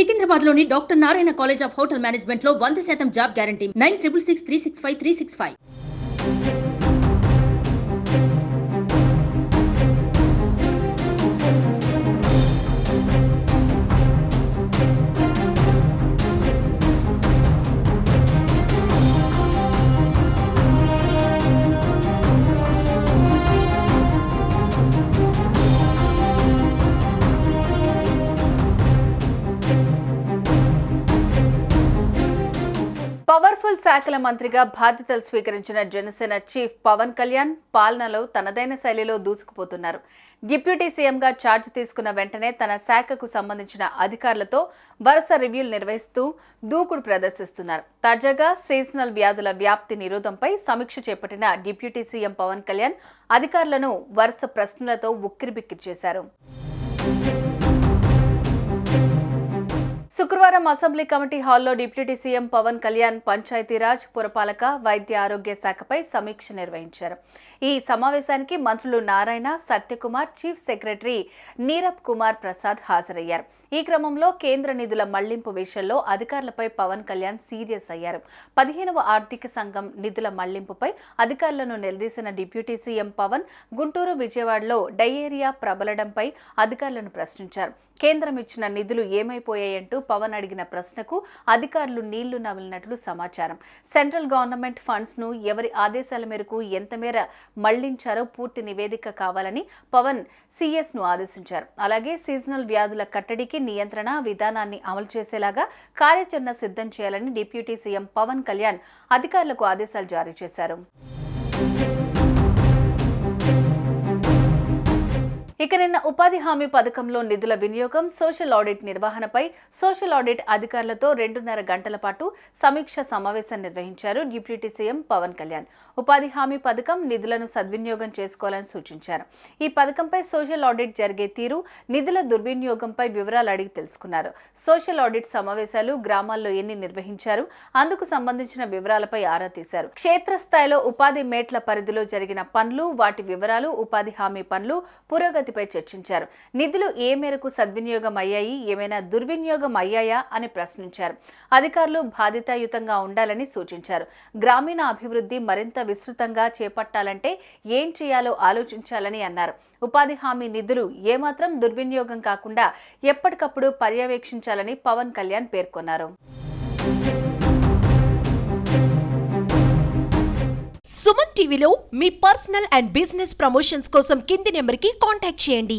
సికింద్రాబాద్లోని doctor Narayana college of hotel మేనేజ్మెంట్లో 100% job guarantee 966365 365. Powerful శాఖల మంత్రిగా బాధ్యతలు స్వీకరించిన జనసేన చీఫ్ పవన్ కళ్యాణ్ పాలనలో తనదైన శైలిలో దూసుకుపోతున్నారు. డిప్యూటీ సీఎంగా ఛార్జ్ తీసుకున్న వెంటనే తన శాఖకు సంబంధించిన అధికారులతో వరుస రివ్యూలు నిర్వహిస్తూ దూకుడు ప్రదర్శిస్తున్నారు. తాజాగా సీజనల్ వ్యాధుల వ్యాప్తి నిరోధంపై సమీక్ష చేపట్టిన డిప్యూటీ సీఎం పవన్ కళ్యాణ్ అధికారులను వరుస ప్రశ్నలతో ఉక్కిరిబిక్కిరి చేశారు. శుక్రవారం అసెంబ్లీ కమిటీ హాల్లో డిప్యూటీ సీఎం పవన్ కళ్యాణ్ పంచాయతీరాజ్, పురపాలక, వైద్య ఆరోగ్య శాఖపై సమీక్ష నిర్వహించారు. ఈ సమావేశానికి మంత్రులు నారాయణ, సత్యకుమార్, చీఫ్ సెక్రటరీ నీరబ్ కుమార్ ప్రసాద్ హాజరయ్యారు. ఈ క్రమంలో కేంద్ర నిధుల మళ్లింపు విషయంలో అధికారులపై పవన్ కళ్యాణ్ సీరియస్ అయ్యారు. 15వ ఆర్థిక సంఘం నిధుల మళ్లింపుపై అధికారులను నిలదీసిన డిప్యూటీ సీఎం పవన్ గుంటూరు, విజయవాడలో డయేరియా ప్రబలడంపై అధికారులను ప్రశ్నించారు. కేంద్రం ఇచ్చిన నిధులు ఏమైపోయాయంటూ పవన్ అడిగిన ప్రశ్నకు అధికారులు నీళ్లు నమిలినట్లు సమాచారం. సెంట్రల్ గవర్నమెంట్ ఫండ్స్ ను ఎవరి ఆదేశాల మేరకు ఎంత మేర మళ్లించారో పూర్తి నివేదిక కావాలని పవన్ సీఎస్ ను ఆదేశించారు. అలాగే సీజనల్ వ్యాధుల కట్టడికి నియంత్రణ విధానాన్ని అమలు చేసేలాగా కార్యాచరణ సిద్ధం చేయాలని డిప్యూటీ సీఎం పవన్ కళ్యాణ్ అధికారులకు ఆదేశాలు జారీ చేశారు. ఇక నిన్న ఉపాధి హామీ పథకంలో నిధుల వినియోగం, సోషల్ ఆడిట్ నిర్వహణపై సోషల్ ఆడిట్ అధికారులతో 2.5 గంటల పాటు సమీక్ష సమావేశం నిర్వహించారు డిప్యూటీ సీఎం పవన్ కళ్యాణ్. ఉపాధి హామీ పథకం నిధులను సద్వినియోగం చేసుకోవాలని సూచించారు. ఈ పథకంపై సోషల్ ఆడిట్ జరిగే తీరు, నిధుల దుర్వినియోగంపై వివరాలు అడిగి తెలుసుకున్నారు. సోషల్ ఆడిట్ సమావేశాలు గ్రామాల్లో ఎన్ని నిర్వహించారు, అందుకు సంబంధించిన వివరాలపై ఆరా తీశారు. క్షేత్రస్థాయిలో ఉపాధి మేట్ల పరిధిలో జరిగిన పనులు, వాటి వివరాలు, ఉపాధి హామీ పనులు పురోగతి పై చర్చించారు. నిధులు ఏ మేరకు సద్వినియోగం అయ్యాయి, ఏమైనా దుర్వినియోగం అయ్యాయా అని ప్రశ్నించారు. అధికారులు బాధ్యతాయుతంగా ఉండాలని సూచించారు. గ్రామీణ అభివృద్ధి మరింత విస్తృతంగా చేపట్టాలంటే ఏం చేయాలో ఆలోచించాలని అన్నారు. ఉపాధి హామీ నిధులు ఏమాత్రం దుర్వినియోగం కాకుండా ఎప్పటికప్పుడు పర్యవేక్షించాలని పవన్ కళ్యాణ్ పేర్కొన్నారు. సుమన్ టీవీలో మీ పర్సనల్ అండ్ బిజినెస్ ప్రమోషన్స్ కోసం కింది నెంబర్కి కాంటాక్ట్ చేయండి.